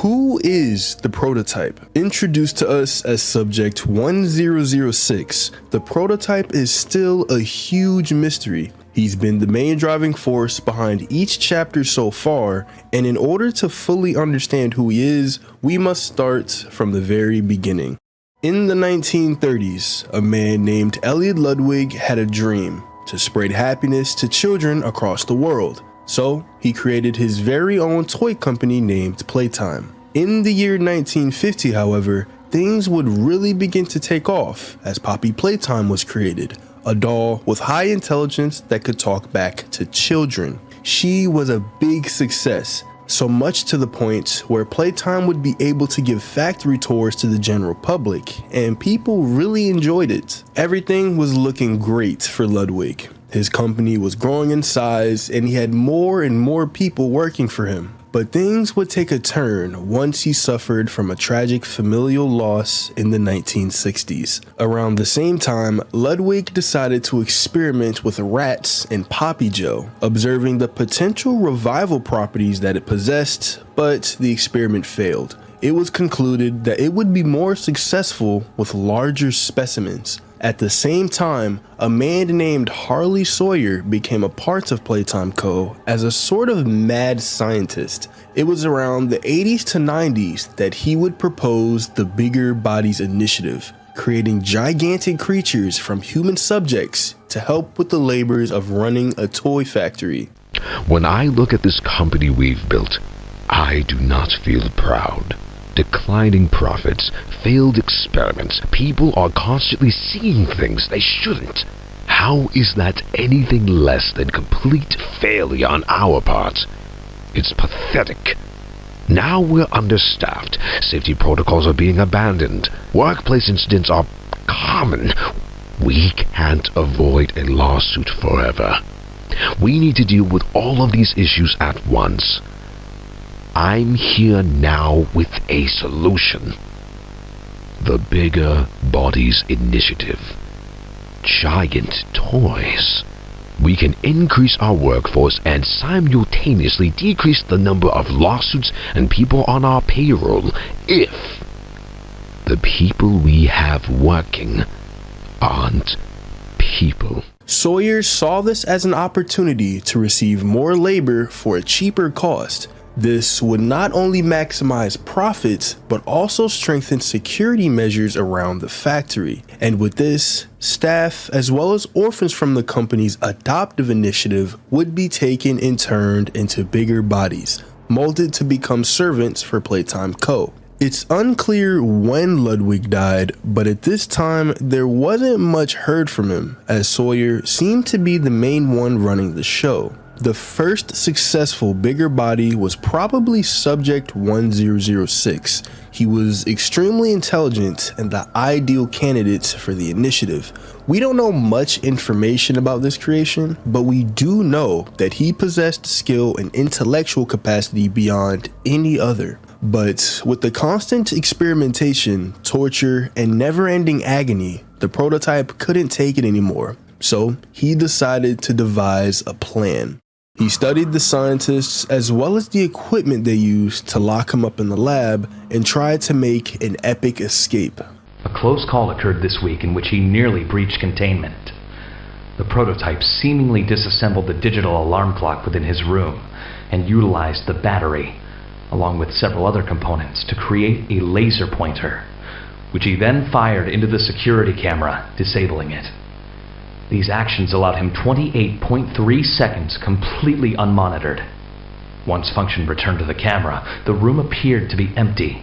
Who is the prototype? Introduced to us as Subject 1006, the prototype is still a huge mystery. He's been the main driving force behind each chapter so far, and in order to fully understand who he is, we must start from the very beginning. In the 1930s, a man named Elliot Ludwig had a dream to spread happiness to children across the world. So he created his very own toy company named Playtime. In the year 1950, however, things would really begin to take off as Poppy Playtime was created, a doll with high intelligence that could talk back to children. She was a big success, so much to the point where Playtime would be able to give factory tours to the general public, and people really enjoyed it. Everything was looking great for Ludwig. His company was growing in size and he had more and more people working for him. But things would take a turn once he suffered from a tragic familial loss in the 1960s. Around the same time, Ludwig decided to experiment with rats and poppy gel, observing the potential revival properties that it possessed, but the experiment failed. It was concluded that it would be more successful with larger specimens. At the same time, a man named Harley Sawyer became a part of Playtime Co. as a sort of mad scientist. It was around the 80s to 90s that he would propose the Bigger Bodies Initiative, creating gigantic creatures from human subjects to help with the labors of running a toy factory. When I look at this company we've built, I do not feel proud. Declining profits, failed experiments, people are constantly seeing things they shouldn't. How is that anything less than complete failure on our part? It's pathetic. Now we're understaffed, safety protocols are being abandoned, workplace incidents are common. We can't avoid a lawsuit forever. We need to deal with all of these issues at once. I'm here now with a solution. The Bigger Bodies Initiative. Giant toys. We can increase our workforce and simultaneously decrease the number of lawsuits and people on our payroll if the people we have working aren't people. Sawyer saw this as an opportunity to receive more labor for a cheaper cost. This would not only maximize profits, but also strengthen security measures around the factory. And with this, staff as well as orphans from the company's adoptive initiative would be taken and turned into bigger bodies, molded to become servants for Playtime Co. It's unclear when Ludwig died, but at this time there wasn't much heard from him, as Sawyer seemed to be the main one running the show. The first successful bigger body was probably Subject 1006. He was extremely intelligent and the ideal candidate for the initiative. We don't know much information about this creation, but we do know that he possessed skill and intellectual capacity beyond any other. But with the constant experimentation, torture, and never-ending agony, the prototype couldn't take it anymore. So he decided to devise a plan. He studied the scientists as well as the equipment they used to lock him up in the lab and tried to make an epic escape. A close call occurred this week in which he nearly breached containment. The prototype seemingly disassembled the digital alarm clock within his room and utilized the battery, along with several other components, to create a laser pointer, which he then fired into the security camera, disabling it. These actions allowed him 28.3 seconds completely unmonitored. Once function returned to the camera, the room appeared to be empty.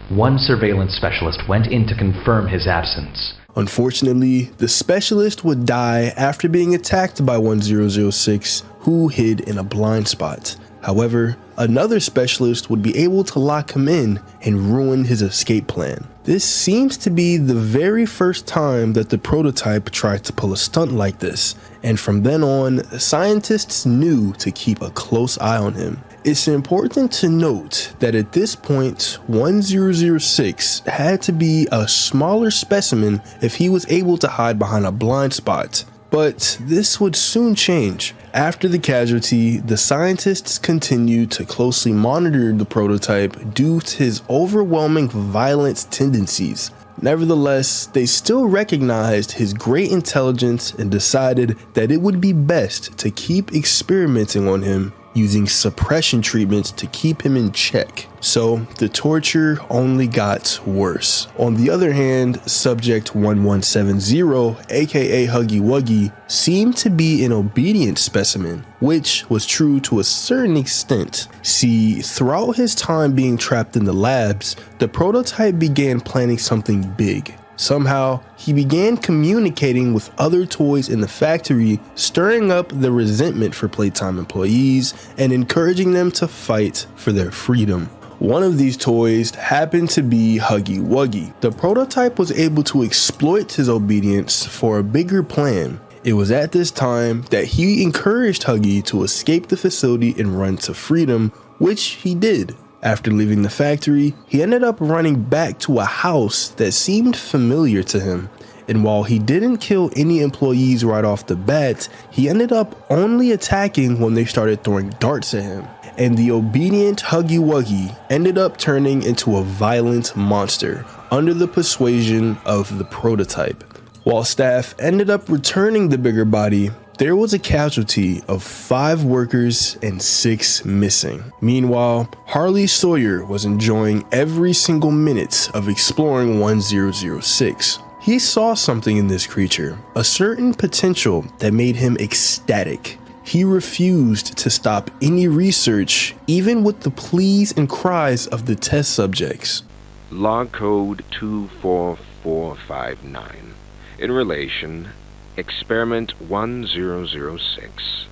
One surveillance specialist went in to confirm his absence. Unfortunately, the specialist would die after being attacked by 1006, who hid in a blind spot. However, another specialist would be able to lock him in and ruin his escape plan. This seems to be the very first time that the prototype tried to pull a stunt like this, and from then on, scientists knew to keep a close eye on him. It's important to note that at this point, 1006 had to be a smaller specimen if he was able to hide behind a blind spot. But this would soon change. After the casualty, the scientists continued to closely monitor the prototype due to his overwhelming violent tendencies. Nevertheless, they still recognized his great intelligence and decided that it would be best to keep experimenting on him using suppression treatments to keep him in check. So the torture only got worse. On the other hand, subject 1170, aka Huggy Wuggy, seemed to be an obedient specimen, which was true to a certain extent. See, throughout his time being trapped in the labs, the prototype began planning something big. Somehow, he began communicating with other toys in the factory, stirring up the resentment for Playtime employees and encouraging them to fight for their freedom. One of these toys happened to be Huggy Wuggy. The prototype was able to exploit his obedience for a bigger plan. It was at this time that he encouraged Huggy to escape the facility and run to freedom, which he did. After leaving the factory, he ended up running back to a house that seemed familiar to him. And while he didn't kill any employees right off the bat, he ended up only attacking when they started throwing darts at him. And the obedient Huggy Wuggy ended up turning into a violent monster under the persuasion of the prototype. While staff ended up returning the bigger body, there was a casualty of 5 workers and 6 missing. Meanwhile, Harley Sawyer was enjoying every single minute of exploring 1006. He saw something in this creature, a certain potential that made him ecstatic. He refused to stop any research, even with the pleas and cries of the test subjects. Log code 24459. In relation, Experiment 1006.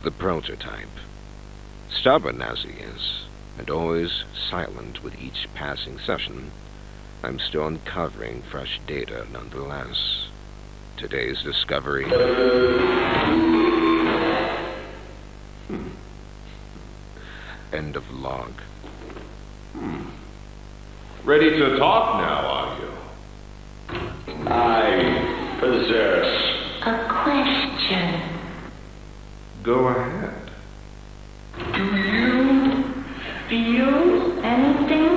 The prototype. Stubborn as he is, and always silent with each passing session, I'm still uncovering fresh data nonetheless. Today's discovery. End of log. Ready to talk now, are you? I possess a question. Go ahead. Do you feel anything?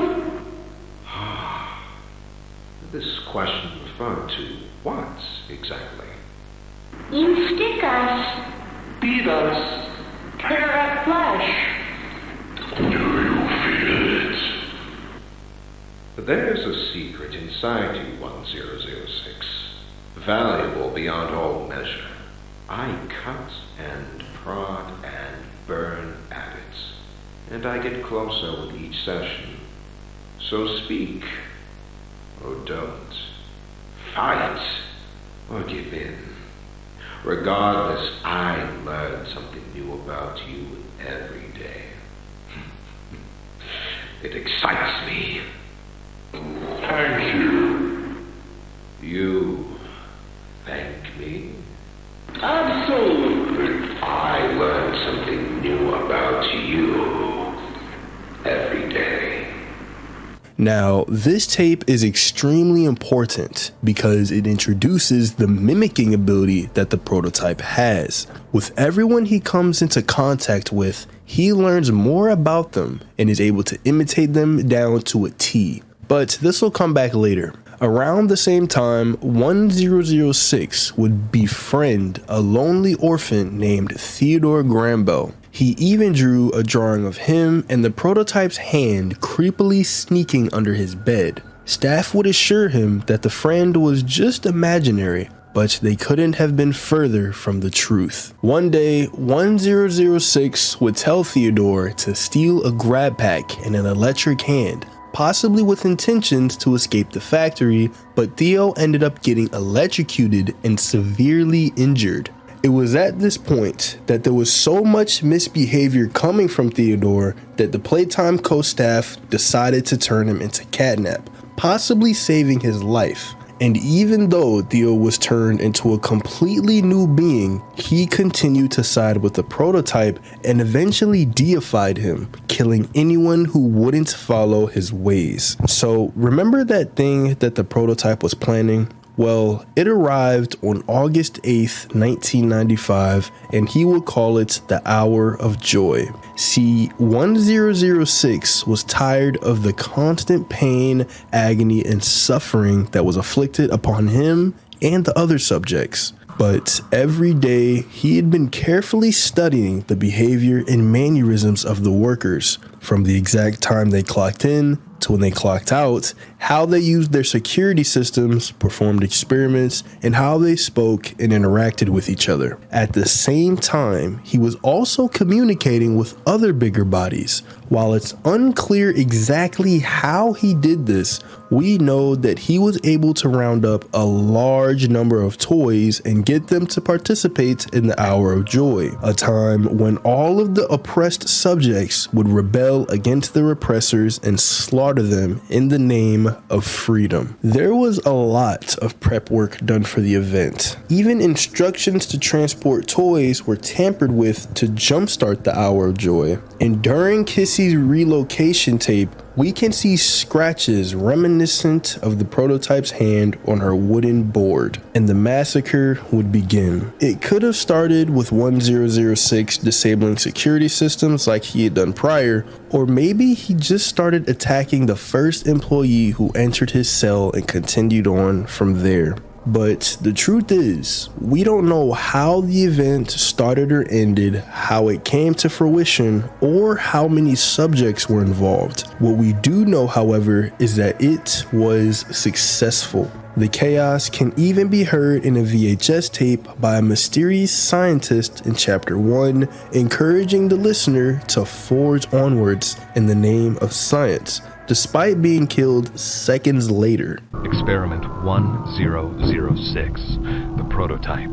This question referred to what exactly? You stick us, beat us, tear at flesh. Do you feel it? There's a secret inside you, 1006. Valuable beyond all measure. I cut and prod and burn at it, and I get closer with each session. So speak, or don't. Fight, or give in. Regardless, I learn something new about you every day. It excites me. Thank you. You thank me? Absolutely. I learn something new about you every day. Now, this tape is extremely important because it introduces the mimicking ability that the prototype has. With everyone he comes into contact with, he learns more about them and is able to imitate them down to a T. But this will come back later. Around the same time, 1006 would befriend a lonely orphan named Theodore Grambo. He even drew a drawing of him and the prototype's hand creepily sneaking under his bed. Staff would assure him that the friend was just imaginary, but they couldn't have been further from the truth. One day, 1006 would tell Theodore to steal a grab pack and an electric hand, possibly with intentions to escape the factory, but Theo ended up getting electrocuted and severely injured. It was at this point that there was so much misbehavior coming from Theodore that the Playtime co-staff decided to turn him into Catnap, possibly saving his life. And even though Theo was turned into a completely new being, he continued to side with the prototype and eventually deified him, killing anyone who wouldn't follow his ways. So remember that thing that the prototype was planning? Well, it arrived on August 8th, 1995, and he would call it the Hour of Joy. See, 1006 was tired of the constant pain, agony, and suffering that was afflicted upon him and the other subjects. But every day, he had been carefully studying the behavior and mannerisms of the workers, from the exact time they clocked in to when they clocked out, how they used their security systems, performed experiments, and how they spoke and interacted with each other. At the same time, he was also communicating with other bigger bodies. While it's unclear exactly how he did this, we know that he was able to round up a large number of toys and get them to participate in the Hour of Joy, a time when all of the oppressed subjects would rebel against the repressors and slaughter them in the name of freedom. There was a lot of prep work done for the event. Even instructions to transport toys were tampered with to jumpstart the Hour of Joy. And during Kissy's relocation tape, we can see scratches reminiscent of the prototype's hand on her wooden board, and the massacre would begin. It could have started with 1006 disabling security systems like he had done prior, or maybe he just started attacking the first employee who entered his cell and continued on from there. But the truth is, we don't know how the event started or ended, how it came to fruition, or how many subjects were involved. What we do know, however, is that it was successful. The chaos can even be heard in a VHS tape by a mysterious scientist in Chapter 1, encouraging the listener to forge onwards in the name of science, despite being killed seconds later. Experiment 1006, the prototype.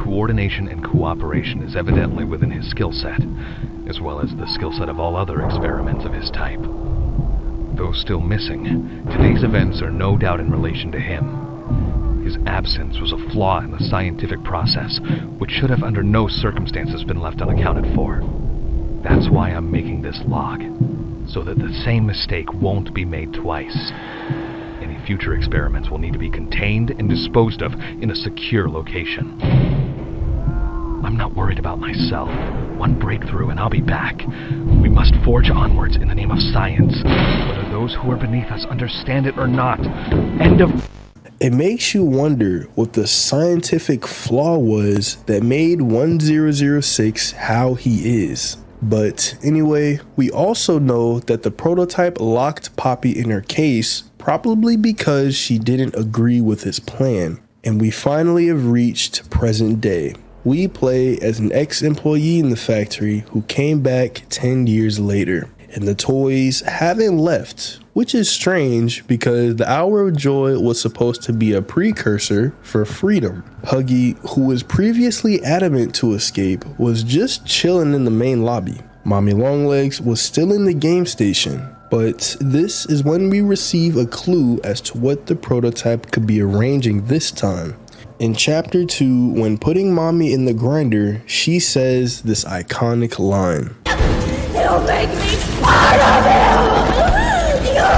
Coordination and cooperation is evidently within his skill set, as well as the skill set of all other experiments of his type. Though still missing, today's events are no doubt in relation to him. His absence was a flaw in the scientific process, which should have under no circumstances been left unaccounted for. That's why I'm making this log, so that the same mistake won't be made twice. Any future experiments will need to be contained and disposed of in a secure location. I'm not worried about myself. One breakthrough and I'll be back. We must forge onwards in the name of science, whether those who are beneath us understand it or not. End of... It makes you wonder what the scientific flaw was that made 1006 how he is. But anyway, we also know that the prototype locked Poppy in her case, probably because she didn't agree with his plan. And we finally have reached present day. We play as an ex-employee in the factory who came back 10 years later. And the toys haven't left, which is strange because the Hour of Joy was supposed to be a precursor for freedom. Huggy, who was previously adamant to escape, was just chilling in the main lobby. Mommy Longlegs was still in the game station, but this is when we receive a clue as to what the prototype could be arranging this time. In Chapter 2, when putting Mommy in the grinder, she says this iconic line. You make me part of you! You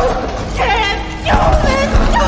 can't do this to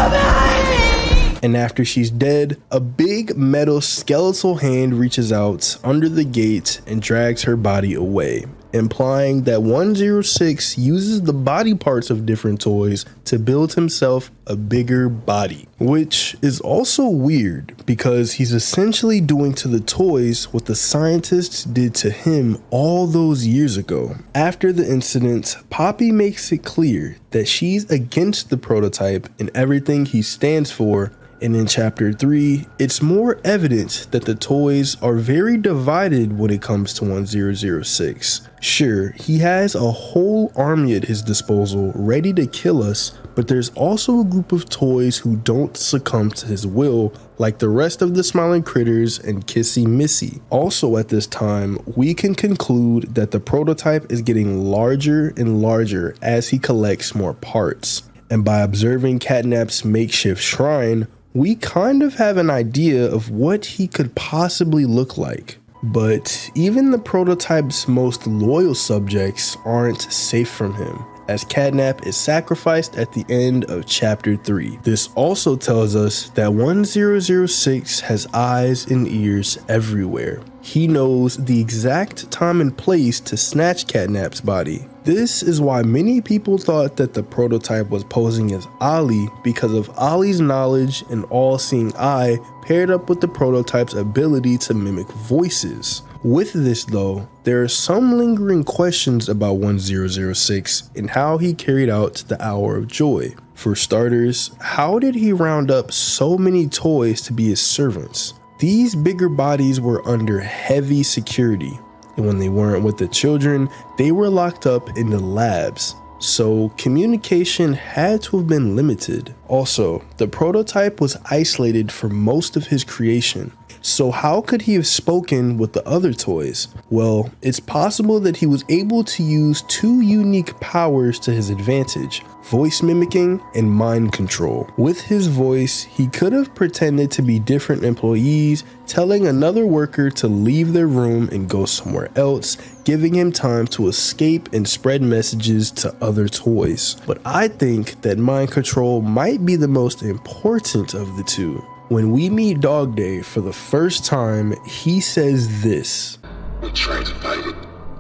me! And after she's dead, a big metal skeletal hand reaches out under the gate and drags her body away, implying that 106 uses the body parts of different toys to build himself a bigger body. Which is also weird because he's essentially doing to the toys what the scientists did to him all those years ago. After the incident, Poppy makes it clear that she's against the prototype and everything he stands for. And in Chapter 3, it's more evident that the toys are very divided when it comes to 1006. Sure, he has a whole army at his disposal ready to kill us, but there's also a group of toys who don't succumb to his will, like the rest of the Smiling Critters and Kissy Missy. Also at this time, we can conclude that the prototype is getting larger and larger as he collects more parts. And by observing Catnap's makeshift shrine, we kind of have an idea of what he could possibly look like. But even the prototype's most loyal subjects aren't safe from him. as Catnap is sacrificed at the end of chapter 3. This also tells us that 1006 has eyes and ears everywhere. He knows the exact time and place to snatch Catnap's body. This is why many people thought that the prototype was posing as Ali, because of Ali's knowledge and all-seeing eye paired up with the prototype's ability to mimic voices. With this though, there are some lingering questions about 1006 and how he carried out the Hour of Joy. For starters, how did he round up so many toys to be his servants? These bigger bodies were under heavy security, and when they weren't with the children, they were locked up in the labs. So communication had to have been limited. Also, the prototype was isolated for most of his creation. So how could he have spoken with the other toys? Well, it's possible that he was able to use two unique powers to his advantage: voice mimicking and mind control. With his voice, he could have pretended to be different employees, telling another worker to leave their room and go somewhere else, giving him time to escape and spread messages to other toys. But I think that mind control might be the most important of the two. When we meet Dog Day for the first time, he says this: "We tried to fight it,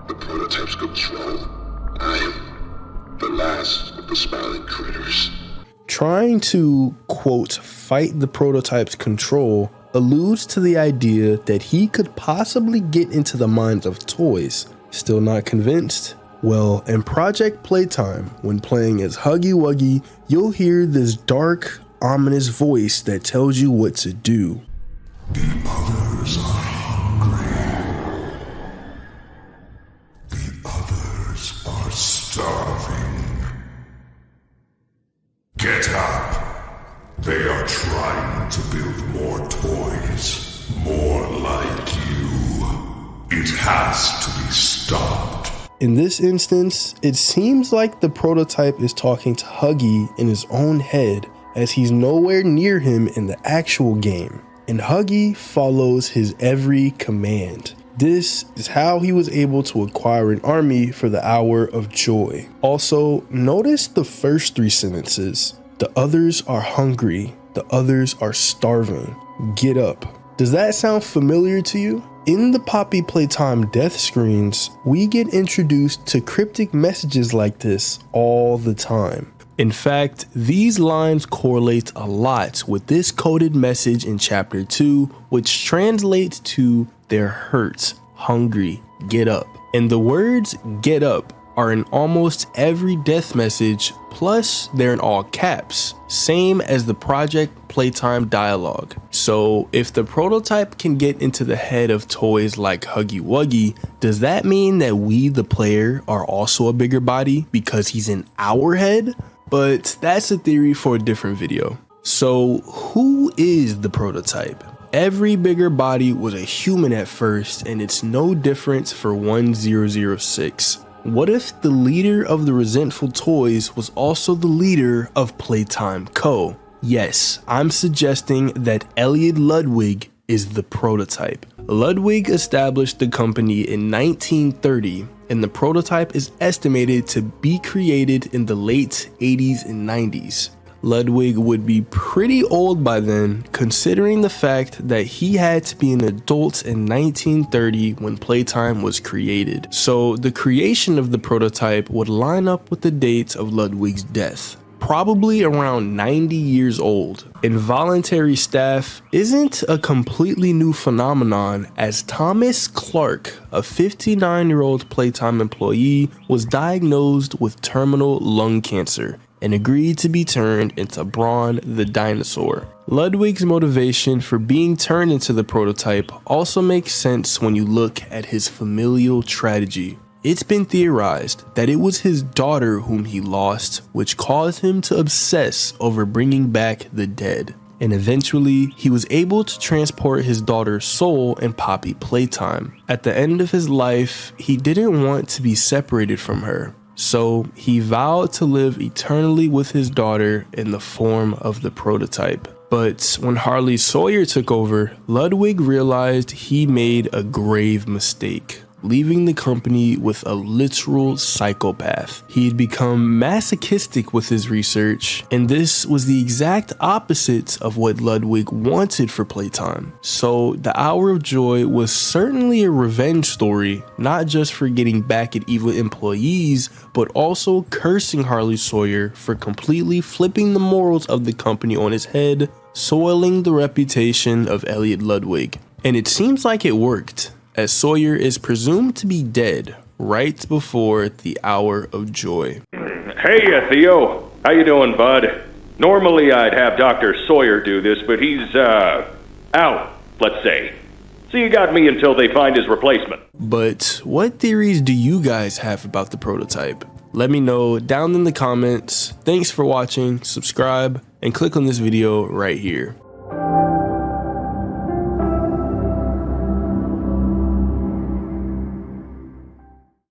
the prototype's control. I am the last of the smiling critters." Trying to, quote, fight the prototype's control alludes to the idea that he could possibly get into the minds of toys. Still not convinced? Well, in Project Playtime, when playing as Huggy Wuggy, you'll hear this dark, ominous voice that tells you what to do. The others are hungry. The others are starving. Get up. They are trying to build more toys, more like you. It has to be stopped. In this instance, it seems like the prototype is talking to Huggy in his own head, as he's nowhere near him in the actual game, and Huggy follows his every command. This is how he was able to acquire an army for the Hour of Joy. Also, notice the first 3 sentences. The others are hungry. The others are starving. Get up. Does that sound familiar to you? In the Poppy Playtime death screens, we get introduced to cryptic messages like this all the time. In fact, these lines correlate a lot with this coded message in chapter 2, which translates to "they're hurt, hungry, get up." And the words "get up" are in almost every death message, plus they're in all caps, same as the Project Playtime dialogue. So if the prototype can get into the head of toys like Huggy Wuggy, does that mean that we, the player, are also a bigger body because he's in our head? But that's a theory for a different video. So who is the prototype? Every bigger body was a human at first, and it's no different for 1006. What if the leader of the resentful toys was also the leader of Playtime Co? Yes, I'm suggesting that Elliot Ludwig is the prototype. Ludwig established the company in 1930, and the prototype is estimated to be created in the late 80s and 90s. Ludwig would be pretty old by then, considering the fact that he had to be an adult in 1930 when Playtime was created. So the creation of the prototype would line up with the date of Ludwig's death, probably around 90 years old. Involuntary staff isn't a completely new phenomenon, as Thomas Clark, a 59-year-old Playtime employee, was diagnosed with terminal lung cancer and agreed to be turned into Brawn the dinosaur. Ludwig's motivation for being turned into the prototype also makes sense when you look at his familial tragedy. It's been theorized that it was his daughter whom he lost, which caused him to obsess over bringing back the dead. And eventually, he was able to transport his daughter's soul in Poppy Playtime. At the end of his life, he didn't want to be separated from her, so he vowed to live eternally with his daughter in the form of the prototype. But when Harley Sawyer took over, Ludwig realized he made a grave mistake. leaving the company with a literal psychopath. He'd become masochistic with his research, and this was the exact opposite of what Ludwig wanted for playtime. So the Hour of Joy was certainly a revenge story, not just for getting back at evil employees, but also cursing Harley Sawyer for completely flipping the morals of the company on his head, soiling the reputation of Elliot Ludwig. And it seems like it worked, as Sawyer is presumed to be dead right before the Hour of Joy. Hey, Theo. How you doing, bud? Normally I'd have Dr. Sawyer do this, but he's, out, let's say. So you got me until they find his replacement. But what theories do you guys have about the prototype? Let me know down in the comments. Thanks for watching, subscribe, and click on this video right here.